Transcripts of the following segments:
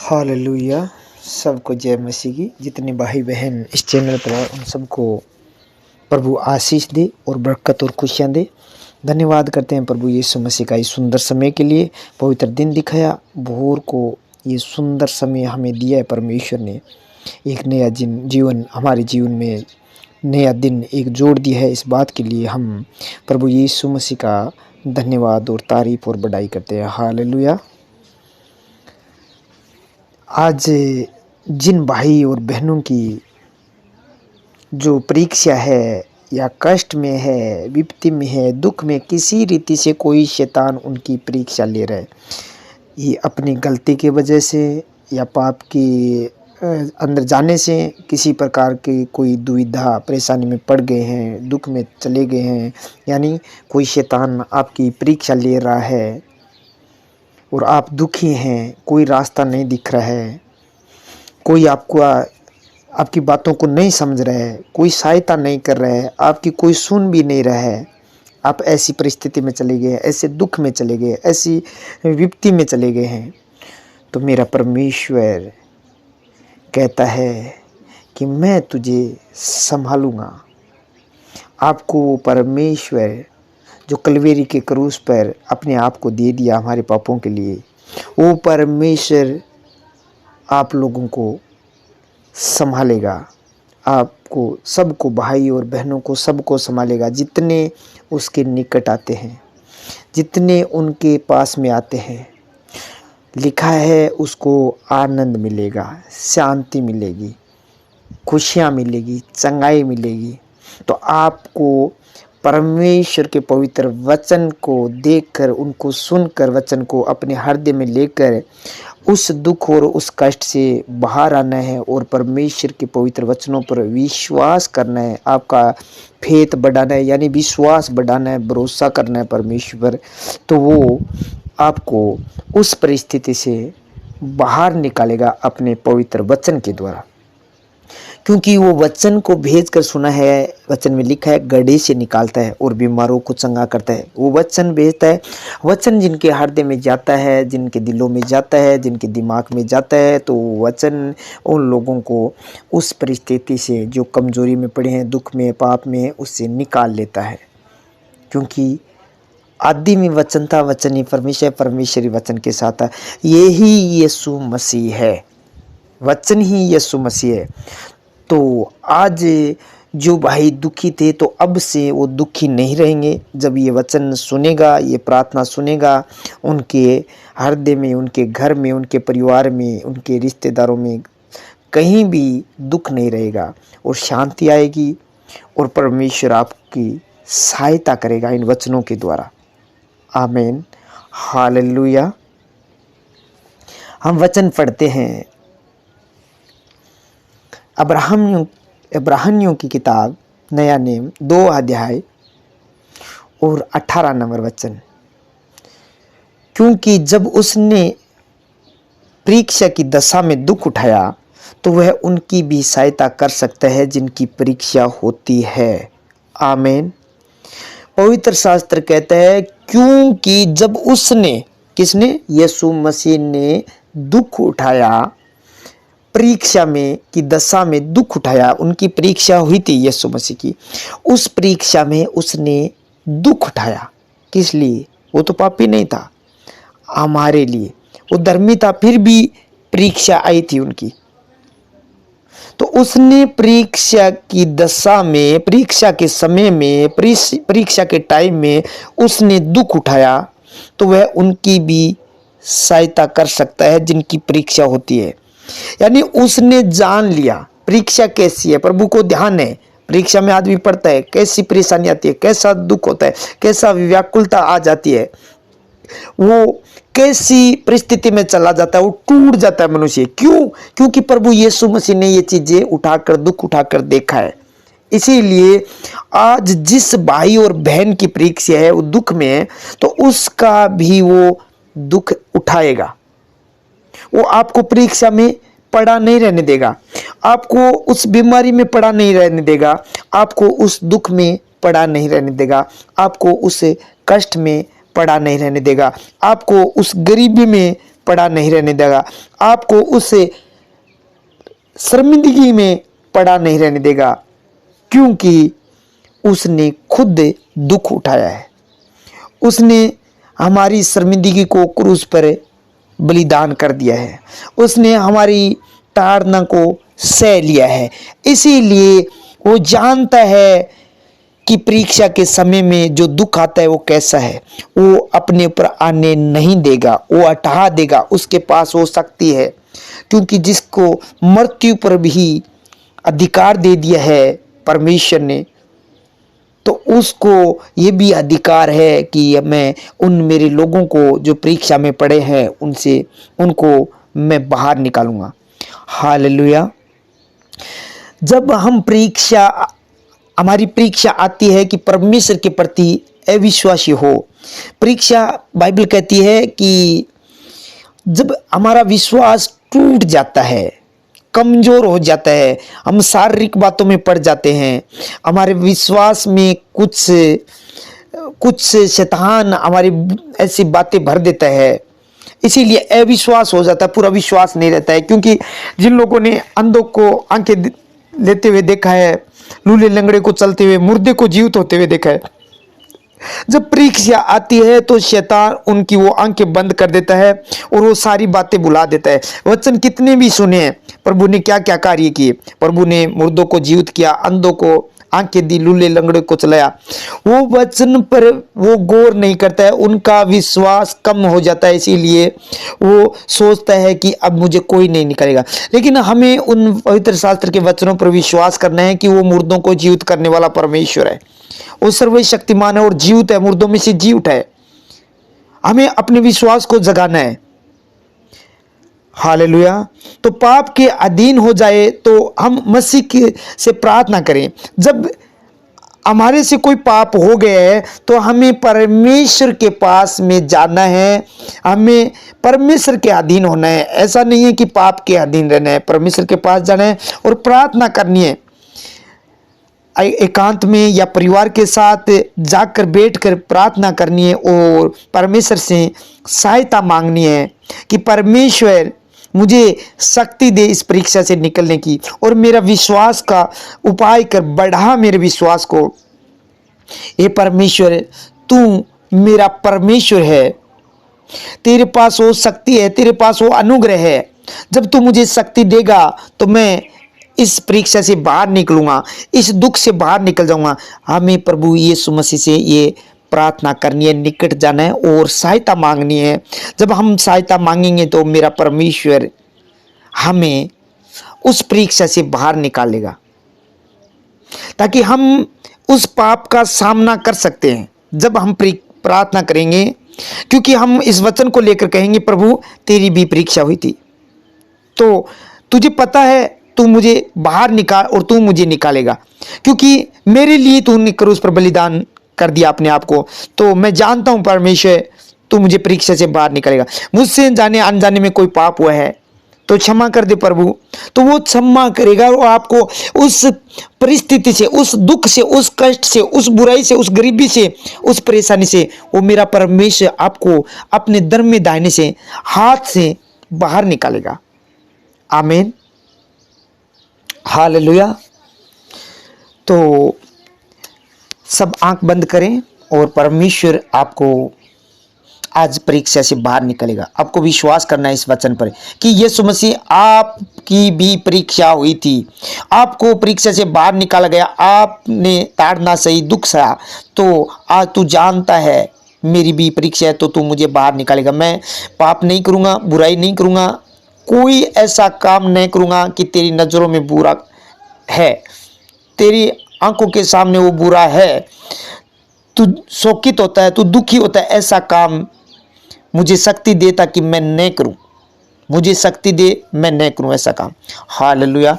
Hallelujah. सबको जय मसीह की। जितने भाई बहन इस चैनल पर हैं उन सबको प्रभु आशीष दे और बरकत और खुशियाँ दे। धन्यवाद करते हैं प्रभु यीशु मसीह का इस सुंदर समय के लिए। पवित्र दिन दिखाया, भोर को ये सुंदर समय हमें दिया है परमेश्वर ने। एक नया जीवन हमारे जीवन में नया दिन एक जोड़ दिया है। इस बात के लिए हम प्रभु यीशु मसीह का धन्यवाद और तारीफ और बड़ाई करते हैं। हालेलुया। आज जिन भाई और बहनों की जो परीक्षा है या कष्ट में है, विपत्ति में है, दुख में, किसी रीति से कोई शैतान उनकी परीक्षा ले रहा है, ये अपनी गलती की वजह से या पाप के अंदर जाने से किसी प्रकार की कोई दुविधा परेशानी में पड़ गए हैं, दुख में चले गए हैं, यानी कोई शैतान आपकी परीक्षा ले रहा है और आप दुखी हैं, कोई रास्ता नहीं दिख रहा है, कोई आपकी बातों को नहीं समझ रहा है, कोई सहायता नहीं कर रहा है, आपकी कोई सुन भी नहीं रहा है। आप ऐसी परिस्थिति में चले गए, ऐसे दुख में चले गए, ऐसी विपत्ति में चले गए हैं, तो मेरा परमेश्वर कहता है कि मैं तुझे संभालूंगा। आपको परमेश्वर जो कलवेरी के क्रूस पर अपने आप को दे दिया हमारे पापों के लिए, वो परमेश्वर आप लोगों को संभालेगा। आपको सबको, भाई और बहनों को सबको संभालेगा। जितने उसके निकट आते हैं, जितने उनके पास में आते हैं, लिखा है उसको आनंद मिलेगा, शांति मिलेगी, खुशियाँ मिलेगी, चंगाई मिलेगी। तो आपको परमेश्वर के पवित्र वचन को देखकर, उनको सुनकर, वचन को अपने हृदय में लेकर उस दुख और उस कष्ट से बाहर आना है और परमेश्वर के पवित्र वचनों पर विश्वास करना है। आपका फेथ बढ़ाना है, यानी विश्वास बढ़ाना है, भरोसा करना है परमेश्वर। तो वो आपको उस परिस्थिति से बाहर निकालेगा अपने पवित्र वचन के द्वारा, क्योंकि वो वचन को भेज कर सुना है। वचन में लिखा है गड्ढे से निकालता है और बीमारों को चंगा करता है। वो वचन भेजता है। वचन जिनके हृदय में जाता है, जिनके दिलों में जाता है, जिनके दिमाग में जाता है, तो वचन उन लोगों को उस परिस्थिति से, जो कमजोरी में पड़े हैं, दुख में, पाप में, उससे निकाल लेता है। क्योंकि आदि में वचन था, वचन ही परमेश्वर, परमेश्वरी वचन के साथ था। यही यीशु मसीह है, वचन ही यीशु मसीह है। तो आज जो भाई दुखी थे, तो अब से वो दुखी नहीं रहेंगे। जब ये वचन सुनेगा, ये प्रार्थना सुनेगा, उनके हृदय में, उनके घर में, उनके परिवार में, उनके रिश्तेदारों में कहीं भी दुख नहीं रहेगा और शांति आएगी और परमेश्वर आपकी सहायता करेगा इन वचनों के द्वारा। आमीन। हालेलुया। हम वचन पढ़ते हैं इब्रानियों की किताब, नया नेम, 2 अध्याय और 18 नंबर वचन। क्योंकि जब उसने परीक्षा की दशा में दुख उठाया, तो वह उनकी भी सहायता कर सकता है जिनकी परीक्षा होती है। आमीन। पवित्र शास्त्र कहता है क्योंकि जब उसने, किसने? यीशु मसीह ने दुख उठाया, परीक्षा में की दशा में दुख उठाया। उनकी परीक्षा हुई थी यीशु मसीह की। उस परीक्षा में उसने दुख उठाया। किस लिए? वो तो पापी नहीं था, हमारे लिए। वो धर्मी था, फिर भी परीक्षा आई थी उनकी। तो उसने परीक्षा की दशा में, परीक्षा के समय में, परीक्षा के टाइम में उसने दुख उठाया, तो वह उनकी भी सहायता कर सकता है जिनकी परीक्षा होती है। यानी उसने जान लिया परीक्षा कैसी है। प्रभु को ध्यान है, परीक्षा में आदमी पढ़ता है, कैसी परेशानी आती है, कैसा दुख होता है, कैसा व्याकुलता आ जाती है, वो कैसी परिस्थिति में चला जाता है, वो टूट जाता है मनुष्य। क्यों? क्योंकि प्रभु यीशु मसीह ने ये चीजें उठाकर, दुख उठाकर देखा है। इसीलिए आज जिस भाई और बहन की परीक्षा है, वो दुख में है, तो उसका भी वो दुख उठाएगा। वो आपको परीक्षा में पड़ा नहीं रहने देगा, आपको उस बीमारी में पड़ा नहीं रहने देगा, आपको उस दुख में पड़ा नहीं रहने देगा, आपको उस कष्ट में पड़ा नहीं रहने देगा, आपको उस गरीबी में पड़ा नहीं रहने देगा, आपको उस शर्मिंदगी में पड़ा नहीं रहने देगा, क्योंकि उसने खुद दुख उठाया है। उसने हमारी शर्मिंदगी को क्रूस पर बलिदान कर दिया है, उसने हमारी ताड़ना को सह लिया है। इसीलिए वो जानता है कि परीक्षा के समय में जो दुख आता है वो कैसा है। वो अपने ऊपर आने नहीं देगा, वो हटा देगा। उसके पास वो शक्ति है, क्योंकि जिसको मृत्यु पर भी अधिकार दे दिया है परमेश्वर ने, तो उसको ये भी अधिकार है कि मैं उन मेरे लोगों को जो परीक्षा में पड़े हैं उनको मैं बाहर निकालूंगा। हालेलुया। जब हमारी परीक्षा आती है कि परमेश्वर के प्रति अविश्वासी हो, परीक्षा बाइबल कहती है कि जब हमारा विश्वास टूट जाता है, कमजोर हो जाता है, हम शारीरिक बातों में पड़ जाते हैं, हमारे विश्वास में कुछ शैतान हमारी ऐसी बातें भर देता है, इसीलिए अविश्वास हो जाता है, पूरा विश्वास नहीं रहता है। क्योंकि जिन लोगों ने अंधों को आंखें लेते हुए देखा है, लूले लंगड़े को चलते हुए, मुर्दे को जीवित होते हुए देखा है, जब परीक्षा आती है तो शैतान उनकी वो आंखें बंद कर देता है और वो सारी बातें भुला देता है। वचन कितने भी सुने हैं, प्रभु ने क्या क्या कार्य किए। प्रभु ने मुर्दों को जीवित किया, अंधों को आंखें दी, लूले लंगड़े को चलाया। वो वचन पर वो गौर नहीं करता है, उनका विश्वास कम हो जाता है, इसीलिए वो सोचता है कि अब मुझे कोई नहीं निकालेगा। लेकिन हमें उन पवित्र शास्त्र के वचनों पर विश्वास करना है कि वो मुर्दों को जीवित करने वाला परमेश्वर है, वो सर्वशक्तिमान है और जीवित है, मुर्दों में से जी उठा है। हमें अपने विश्वास को जगाना है। हालेलुया। तो पाप के अधीन हो जाए तो हम मसीह से प्रार्थना करें। जब हमारे से कोई पाप हो गया है तो हमें परमेश्वर के पास में जाना है, हमें परमेश्वर के अधीन होना है। ऐसा नहीं है कि पाप के अधीन रहना है, परमेश्वर के पास जाना है और प्रार्थना करनी है। एकांत में या परिवार के साथ जाकर बैठकर प्रार्थना करनी है और परमेश्वर से सहायता मांगनी है कि परमेश्वर मुझे शक्ति दे इस परीक्षा से निकलने की, और मेरा विश्वास का उपाय कर, बढ़ा मेरे विश्वास को। हे परमेश्वर, तू मेरा परमेश्वर है, तेरे पास वो शक्ति है, तेरे पास वो अनुग्रह है। जब तू मुझे शक्ति देगा तो मैं इस परीक्षा से बाहर निकलूंगा, इस दुख से बाहर निकल जाऊंगा। हमें प्रभु यीशु मसीह से ये प्रार्थना करनी है, निकट जाना है और सहायता मांगनी है। जब हम सहायता मांगेंगे तो मेरा परमेश्वर हमें उस परीक्षा से बाहर निकालेगा, ताकि हम उस पाप का सामना कर सकते हैं जब हम प्रार्थना करेंगे। क्योंकि हम इस वचन को लेकर कहेंगे, प्रभु तेरी भी परीक्षा हुई थी, तो तुझे पता है तू मुझे बाहर निकाल और तू मुझे निकालेगा, क्योंकि मेरे लिए तूने क्रूस पर बलिदान कर दिया अपने आप को। तो मैं जानता हूं परमेश्वर तू मुझे परीक्षा से बाहर निकालेगा। मुझसे जाने अनजाने में कोई पाप हुआ है तो क्षमा कर दे प्रभु, तो वो क्षमा करेगा और आपको उस परिस्थिति से, उस दुख से, उस कष्ट से, उस बुराई से, उस गरीबी से, उस परेशानी से वो मेरा परमेश्वर आपको अपने धर्म में दाहिने से हाथ से बाहर निकालेगा। आमीन। हालेलुया। तो सब आंख बंद करें और परमेश्वर आपको आज परीक्षा से बाहर निकलेगा। आपको विश्वास करना है इस वचन पर कि यीशु मसीह आपकी भी परीक्षा हुई थी, आपको परीक्षा से बाहर निकाला गया, आपने ताड़ना सही, दुख सहा। तो आज तू जानता है मेरी भी परीक्षा है, तो तू मुझे बाहर निकालेगा। मैं पाप नहीं करूँगा, बुराई नहीं करूँगा, कोई ऐसा काम नहीं करूँगा कि तेरी नज़रों में बुरा है, तेरी आंखों के सामने वो बुरा है, तू शोकित होता है, तू दुखी होता है, ऐसा काम मुझे शक्ति दे ताकि मैं नहीं करूं। मुझे शक्ति दे, मैं नहीं करूं ऐसा काम। Hallelujah,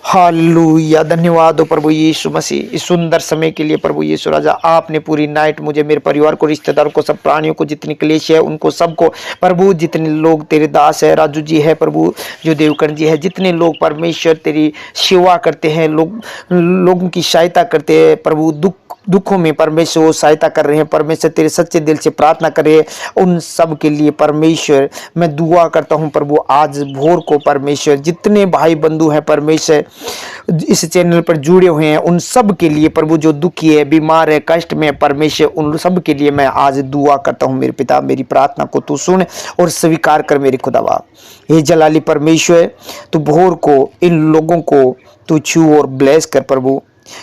hallelujah. धन्यवाद हो प्रभु यीशु मसीह इस सुंदर समय के लिए। प्रभु यीशु राजा, आपने पूरी नाइट मुझे, मेरे परिवार को, रिश्तेदारों को, सब प्राणियों को, जितनी क्लेश है उनको सबको प्रभु, जितने लोग तेरे दास है, राजू जी है प्रभु, जो देवकर्ण जी है, जितने लोग परमेश्वर तेरी सेवा करते हैं, लोगों की सहायता करते हैं प्रभु, दुख दुखों में परमेश्वर वो सहायता कर रहे हैं, परमेश्वर तेरे सच्चे दिल से प्रार्थना कर रहे हैं, उन सब के लिए परमेश्वर मैं दुआ करता हूं प्रभु। आज भोर को परमेश्वर जितने भाई बंधु हैं परमेश्वर इस चैनल पर जुड़े हुए हैं, उन सब के लिए प्रभु, जो दुखी है, बीमार है, कष्ट में है परमेश्वर, उन सब के लिए मैं आज दुआ करता हूं। मेरे पिता, मेरी प्रार्थना को तू सुन और स्वीकार कर मेरे खुदावा। हे जलाली परमेश्वर, तू भोर को इन लोगों को तू छू और ब्लेस कर प्रभु,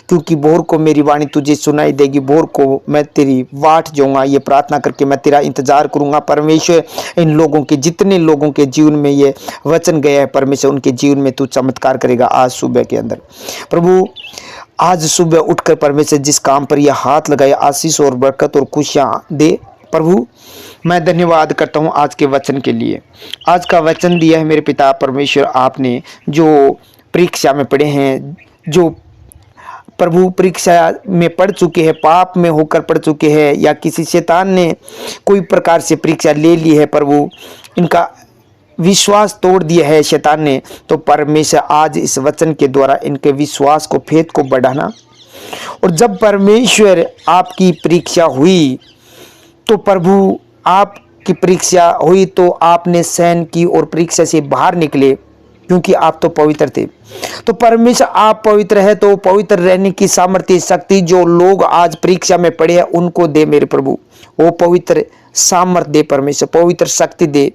क्योंकि भोर को मेरी वाणी तुझे सुनाई देगी। भोर को मैं तेरी वाट जाऊंगा, ये प्रार्थना करके मैं तेरा इंतजार करूंगा परमेश्वर। इन लोगों के, जितने लोगों के जीवन में ये वचन गया है परमेश्वर, उनके जीवन में तू चमत्कार करेगा आज सुबह के अंदर प्रभु। आज सुबह उठकर परमेश्वर जिस काम पर यह हाथ लगाए, आशीष और बरकत और खुशियां दे प्रभु। मैं धन्यवाद करता हूं आज के वचन के लिए। आज का वचन दिया है मेरे पिता परमेश्वर आपने, जो परीक्षा में पड़े हैं, जो प्रभु परीक्षा में पढ़ चुके हैं, पाप में होकर पढ़ चुके हैं, या किसी शैतान ने कोई प्रकार से परीक्षा ले ली है प्रभु, इनका विश्वास तोड़ दिया है शैतान ने, तो परमेश्वर आज इस वचन के द्वारा इनके विश्वास को, फेथ को बढ़ाना। और जब परमेश्वर आपकी परीक्षा हुई तो प्रभु आपकी परीक्षा हुई तो आपने सहन की और परीक्षा से बाहर निकले, क्योंकि आप तो पवित्र थे। तो परमेश्वर आप पवित्र है, तो पवित्र रहने की सामर्थ्य, शक्ति जो लोग आज परीक्षा में पड़े हैं उनको दे मेरे प्रभु। वो पवित्र सामर्थ्य दे परमेश्वर, पवित्र शक्ति दे।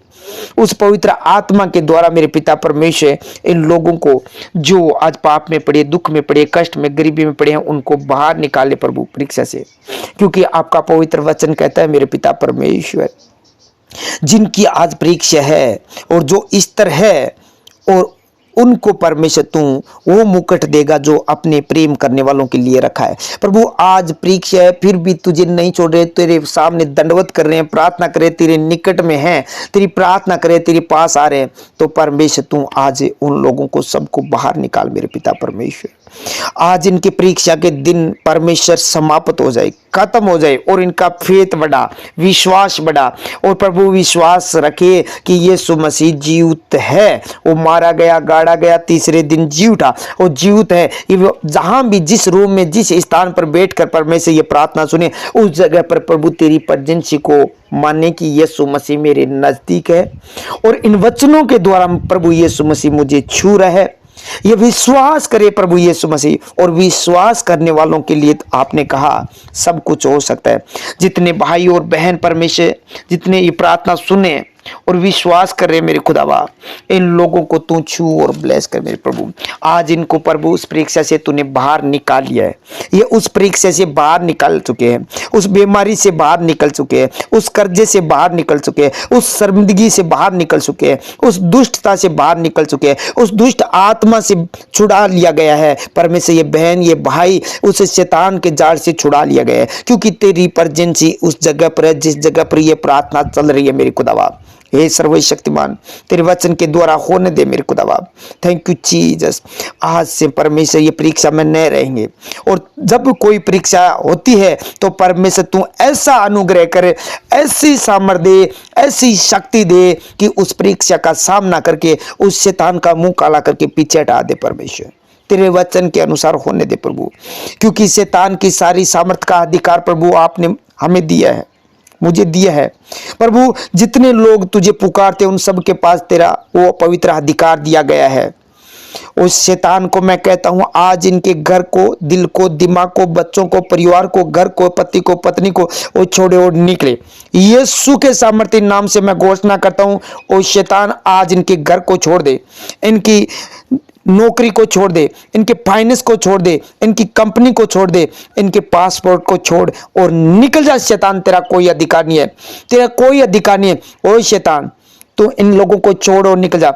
उस पवित्र आत्मा के द्वारा मेरे पिता परमेश्वर इन लोगों को जो आज पाप में पड़े, दुख में पड़े, कष्ट में, गरीबी में पड़े हैं, उनको बाहर निकाले प्रभु परीक्षा से, क्योंकि आपका पवित्र वचन कहता है मेरे पिता परमेश्वर, जिनकी आज परीक्षा है और जो स्तर है, और उनको परमेश्वर तू वो मुकुट देगा जो अपने प्रेम करने वालों के लिए रखा है प्रभु। आज परीक्षा है फिर भी तुझे नहीं छोड़ रहे, तेरे सामने दंडवत कर रहे हैं, प्रार्थना करे, तेरे निकट में हैं, तेरी प्रार्थना करे, तेरे पास आ रहे हैं, तो परमेश्वर तू आज उन लोगों को सबको बाहर निकाल मेरे पिता परमेश्वर। आज इनकी परीक्षा के दिन परमेश्वर समाप्त हो जाए, खत्म हो जाए, और इनका फेथ बढ़ा, विश्वास बढ़ा, और प्रभु विश्वास रखे कि यीशु मसीह जीवित है, वो मारा गया, गाड़ा गया, तीसरे दिन जी उठा, वो जीवित है। जहां भी, जिस रूम में, जिस स्थान पर बैठकर परमेश्वर ये प्रार्थना सुने, उस जगह पर प्रभु तेरी प्रेजेंस को मानने की यीशु मसीह मेरे नजदीक है, और इन वचनों के द्वारा प्रभु यीशु मसीह मुझे छू रहा है। ये विश्वास करे प्रभु यीशु मसीह, और विश्वास करने वालों के लिए आपने कहा सब कुछ हो सकता है। जितने भाई और बहन परमेश्वर, जितने ये प्रार्थना सुने और विश्वास कर रहे मेरे खुदावा, इन लोगों को तू छू और ब्लेस कर मेरे प्रभु। आज इनको प्रभु उस परीक्षा से तूने बाहर निकाल लिया है, ये उस परीक्षा से बाहर निकल चुके हैं, उस बीमारी से बाहर निकल चुके हैं, उस कर्जे से बाहर निकल चुके हैं, उस शर्मिंदगी से बाहर निकल चुके हैं, उस दुष्टता से बाहर निकल चुके हैं, उस दुष्ट आत्मा से छुड़ा लिया गया है परमेश्वर। ये बहन, ये भाई उस शैतान के जाल से छुड़ा लिया गया है, क्योंकि तेरी प्रेजेंसी उस जगह पर है जिस जगह पर यह प्रार्थना चल रही है मेरे खुदावा। हे सर्वशक्तिमान, तेरे वचन के द्वारा होने दे मेरे खुदावा। Thank you Jesus. आज से परमेश्वर ये परीक्षा में न रहेंगे, और जब कोई परीक्षा होती है तो परमेश्वर तू ऐसा अनुग्रह करे, ऐसी सामर्थ्य दे, ऐसी शक्ति दे कि उस परीक्षा का सामना करके उस शैतान का मुंह काला करके पीछे हटा दे परमेश्वर। तेरे वचन के अनुसार होने दे प्रभु, क्योंकि शैतान की सारी सामर्थ्य का अधिकार प्रभु आपने हमें दिया है, मुझे दिया है प्रभु। जितने लोग तुझे पुकारते उन सब के पास तेरा वो पवित्र अधिकार दिया गया है। उस शैतान को मैं कहता हूं आज इनके घर को, दिल को, दिमाग को, बच्चों को, परिवार को, घर को, पति को, पत्नी को वो छोड़े और निकले। यीशु के सामर्थ्य नाम से मैं घोषणा करता हूं, वो शैतान आज इनके घर को छोड़ दे, इनकी नौकरी को छोड़ दे, इनके फाइनेंस को छोड़ दे, इनकी कंपनी को छोड़ दे, इनके पासपोर्ट को छोड़ और निकल जा शैतान। तेरा कोई अधिकार नहीं है, तेरा कोई अधिकार नहीं है। ओ शैतान, तो इन लोगों को छोड़ और निकल जा।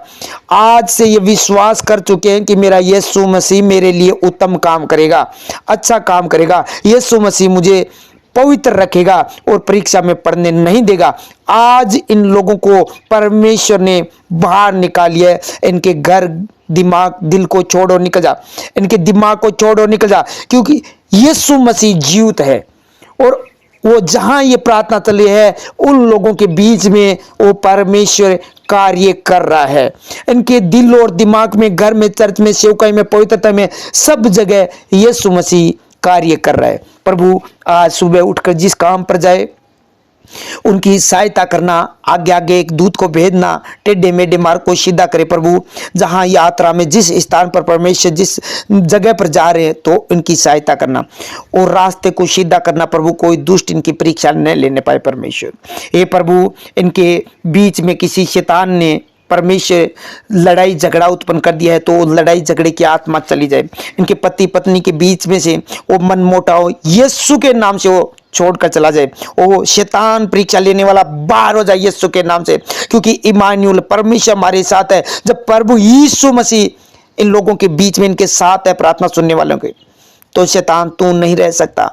आज से ये विश्वास कर चुके हैं कि मेरा यीशु मसीह मेरे लिए उत्तम काम करेगा, अच्छा काम करेगा। यीशु मसीह मुझे पवित्र रखेगा और परीक्षा में पढ़ने नहीं देगा। आज इन लोगों को परमेश्वर ने बाहर निकाल लिया है। इनके घर, दिमाग, दिल को छोड़ और निकल जा, इनके दिमाग को छोड़ और निकल जा, क्योंकि यीशु मसीह जीवित है, और वो जहां ये प्रार्थना चली है उन लोगों के बीच में वो परमेश्वर कार्य कर रहा है। इनके दिल और दिमाग में, घर में, चर्च में, सेवकाई में, पवित्रता में, सब जगह यीशु मसीह कार्य कर रहा है प्रभु आज सुबह उठकर जिस काम पर जाए उनकी सहायता करना, आगे आगे एक दूत को भेजना, टेढ़े मेढ़े मार्ग को सीधा करे प्रभु। जहां यात्रा में जिस स्थान पर परमेश्वर जिस जगह पर जा रहे हैं तो उनकी सहायता करना और रास्ते को सीधा करना प्रभु। कोई दुष्ट इनकी परीक्षा न लेने पाए परमेश्वर। हे प्रभु, इनके बीच में किसी शैतान ने परमेश्वर लड़ाई झगड़ा उत्पन्न कर दिया है तो लड़ाई झगड़े की आत्मा चली जाए। इनके पति पत्नी के बीच में से वो मन मोटाव यीशु के नाम से वो छोड़कर चला जाए। वो शैतान परीक्षा लेने वाला बाहर हो जाए यीशु के नाम से, क्योंकि इमानुएल परमेश्वर हमारे साथ है। जब प्रभु यीशु मसीह इन लोगों के बीच में इनके साथ है, प्रार्थना सुनने वालों के, तो शैतान तू नहीं रह सकता,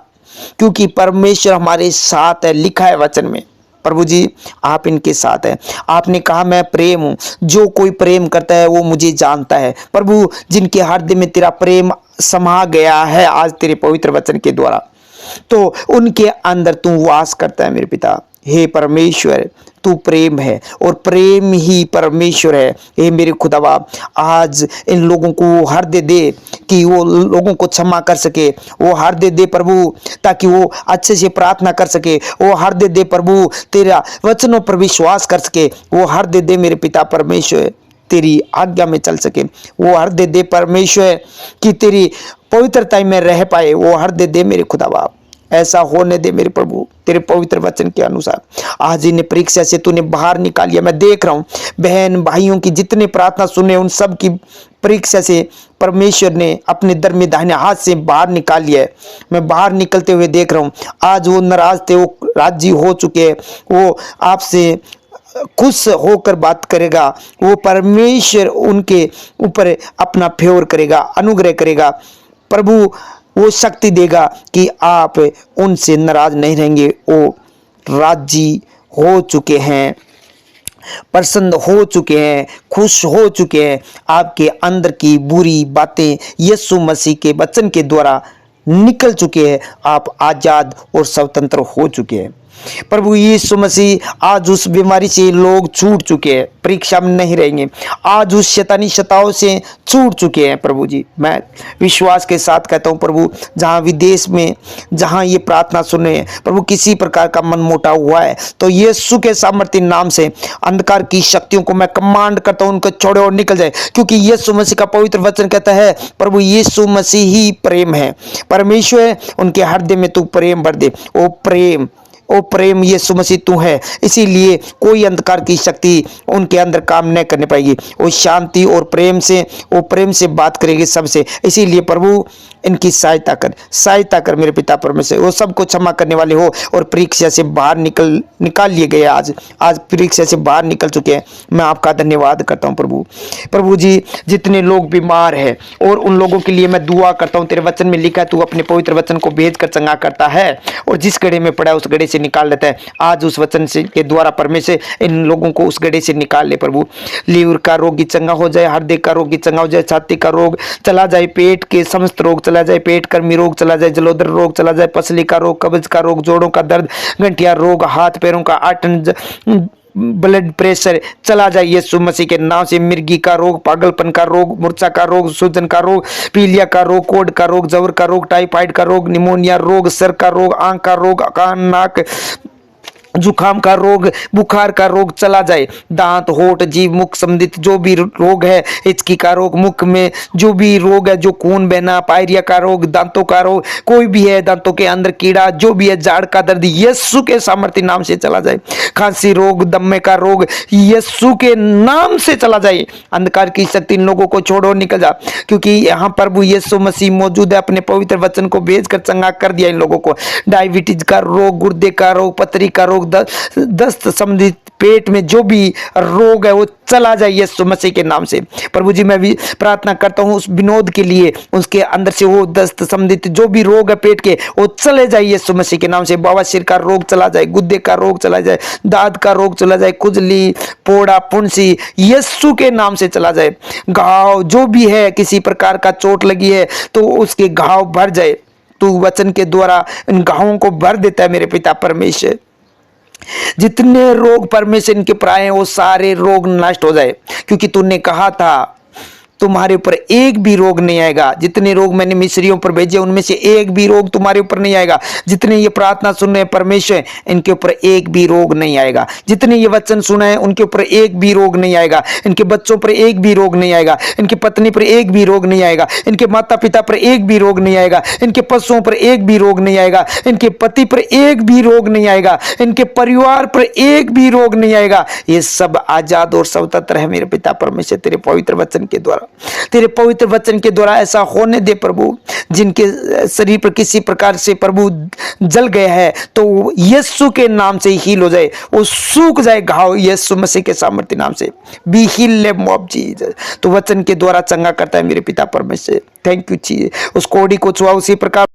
क्योंकि परमेश्वर हमारे साथ है। लिखा है वचन में प्रभु जी आप इनके साथ हैं। आपने कहा मैं प्रेम हूं, जो कोई प्रेम करता है वो मुझे जानता है। प्रभु, जिनके हृदय में तेरा प्रेम समा गया है आज तेरे पवित्र वचन के द्वारा, तो उनके अंदर तू वास करता है मेरे पिता। हे परमेश्वर, तू प्रेम है और प्रेम ही परमेश्वर है। हे मेरे खुदावा, आज इन लोगों को हृदय दे कि वो लोगों को क्षमा कर सके। वो हृदय दे प्रभु ताकि वो अच्छे से प्रार्थना कर सके। वो हृदय दे प्रभु तेरा वचनों पर विश्वास कर सके। वो हृदय दे मेरे पिता परमेश्वर तेरी आज्ञा में चल सके। वो हृदय दे परमेश्वर कि तेरी पवित्रता में रह पाए। वो हृदय दे मेरे खुदावा, ऐसा होने दे मेरे प्रभु तेरे पवित्र वचन के अनुसार। आज इन्हें परीक्षा से तूने बाहर निकाल लिया। मैं देख रहा हूं बहन भाइयों की जितने प्रार्थना सुने उन सब की परीक्षा से परमेश्वर ने अपने दरमी दाहिने हाथ से बाहर निकाल लिया है। मैं बाहर निकलते हुए देख रहा हूं। आज वो नाराज थे, वो राजी हो चुके हैं। वो आपसे खुश होकर बात करेगा। वो परमेश्वर उनके ऊपर अपना फेवर करेगा, अनुग्रह करेगा। प्रभु वो शक्ति देगा कि आप उनसे नाराज नहीं रहेंगे। वो राजी हो चुके हैं, प्रसन्न हो चुके हैं, खुश हो चुके हैं। आपके अंदर की बुरी बातें यीशु मसीह के वचन के द्वारा निकल चुके हैं। आप आजाद और स्वतंत्र हो चुके हैं। प्रभु यीशु मसीह आज उस बीमारी से लोग छूट चुके हैं, परीक्षा में नहीं रहेंगे। आज उस शैतानी शताओं से छूट चुके हैं प्रभु जी। मैं विश्वास के साथ कहता हूं प्रभु, जहां विदेश में जहां ये प्रार्थना सुन रहे हैं प्रभु, किसी प्रकार का मन मोटा हुआ है तो यीशु के सामर्थ्य नाम से अंधकार की शक्तियों को मैं कमांड करता हूं, उनको छोड़े और निकल जाए। क्योंकि यीशु मसीह का पवित्र वचन कहता है प्रभु यीशु मसीह ही प्रेम है। परमेश्वर उनके हृदय में तू प्रेम भर दे। ओ प्रेम यीशु मसीह तू है, इसीलिए कोई अंधकार की शक्ति उनके अंदर काम न करने पाएगी। वो शांति और प्रेम से, वो प्रेम से बात करेगी सबसे। इसीलिए प्रभु इनकी सहायता कर मेरे पिता परमेश्वर। वो सबको क्षमा करने वाले हो और परीक्षा से बाहर निकाल लिए गए। आज परीक्षा से बाहर निकल चुके हैं। मैं आपका धन्यवाद करता हूँ प्रभु जी। जितने लोग बीमार हैं और उन लोगों के लिए मैं दुआ करता हूँ। तेरे वचन में लिखा है तू अपने पवित्र वचन को भेज कर चंगा करता है और जिस गड्ढे में पड़ा है उस गड्ढे से निकाल लेता है। आज उस वचन से के द्वारा परमेश्वर इन लोगों को उस गड्ढे से निकाल ले प्रभु। लीवर का रोगी चंगा हो जाए, हृदय का रोगी चंगा हो जाए, छाती का रोग चला जाए, पेट के समस्त रोग चला जाए, पेट कर्मी रोग चला जाए, जलोदर रोग चला जाए, पसली का रोग, कब्ज का रोग, जोड़ों का दर्द, गंठिया रोग, हाथ पैरों का आटन, ब्लड प्रेशर चला जाए यीशु मसीह के नाम से। मिर्गी का रोग, पागलपन का रोग, मूर्छा का रोग, सूजन का रोग, पीलिया का रोग, कोढ़ का रोग, जवर का रोग, टाइफाइड का रोग, निमोनिया रोग, सर का रोग, आंख का रोग, कान नाक जुखाम का रोग, बुखार का रोग चला जाए। दांत, होठ, जीभ, मुख संबंधित जो भी रोग है, हिचकी का रोग, मुख में जो भी रोग है, जो खून बहना, पायरिया का रोग, दांतों का रोग, कोई भी है, दांतों के अंदर कीड़ा, जो भी है, जाड़ का दर्द यीशु के सामर्थ्य नाम से चला जाए। खांसी रोग, दम्मे का रोग यीशु के नाम से चला जाए। अंधकार की शक्ति इन लोगों को छोड़ो, निकल जा, क्योंकि यहाँ प्रभु यीशु मसीह मौजूद है। अपने पवित्र वचन को भेजकर चंगा कर दिया इन लोगों को। डायबिटीज का रोग, गुर्दे का रोग, पथरी का रोग, दस्त संबंधित पेट में जो भी रोग है वो चला जाए यीशु मसीह के नाम से। प्रभु जी मैं भी प्रार्थना करता हूँ उस विनोद के लिए, उसके अंदर से वो दस्त संबंधित जो भी रोग है पेट के वो चले जाए यीशु मसीह के नाम से। बवासीर का रोग चला जाए, गुद्दे का रोग चला जाए, दांत का रोग चला जाए, खुजली, फोड़ा, फुंसी यीशु के नाम से चला जाए। घाव जो भी है, किसी प्रकार का चोट लगी है तो उसके घाव भर जाए। तू वचन के द्वारा इन घावों को भर देता है मेरे पिता परमेश्वर। जितने रोग परमेश्वर इनके प्राय हैं वो सारे रोग नष्ट हो जाए, क्योंकि तूने कहा था तुम्हारे ऊपर एक भी रोग नहीं आएगा। जितने रोग मैंने मिस्रियों पर भेजे उनमें से एक भी रोग तुम्हारे ऊपर नहीं आएगा। जितने ये प्रार्थना सुन रहे हैं परमेश्वर, इनके ऊपर एक भी रोग नहीं आएगा। जितने ये वचन सुना है उनके ऊपर एक भी रोग नहीं आएगा। इनके बच्चों पर एक भी रोग नहीं आएगा। इनकी पत्नी पर एक भी रोग नहीं आएगा। इनके माता पिता पर एक भी रोग नहीं आएगा। इनके पशुओं पर एक भी रोग नहीं आएगा। इनके पति पर एक भी रोग नहीं आएगा। इनके परिवार पर एक भी रोग नहीं आएगा। ये सब आजाद और स्वतंत्र है मेरे पिता परमेश्वर, तेरे पवित्र वचन के द्वारा। तेरे पवित्र वचन के द्वारा ऐसा होने दे प्रभु। जिनके शरीर पर किसी प्रकार से प्रभु जल गया है तो यीशु के नाम से हील हो जाए, वो सूख जाए घाव यीशु मसीह के सामर्थ्य नाम से। Be heal of Jesus. तो वचन के द्वारा चंगा करता है मेरे पिता परमेश्वर। थैंक यू जी। उस कोड़ी को छुआ उसी प्रकार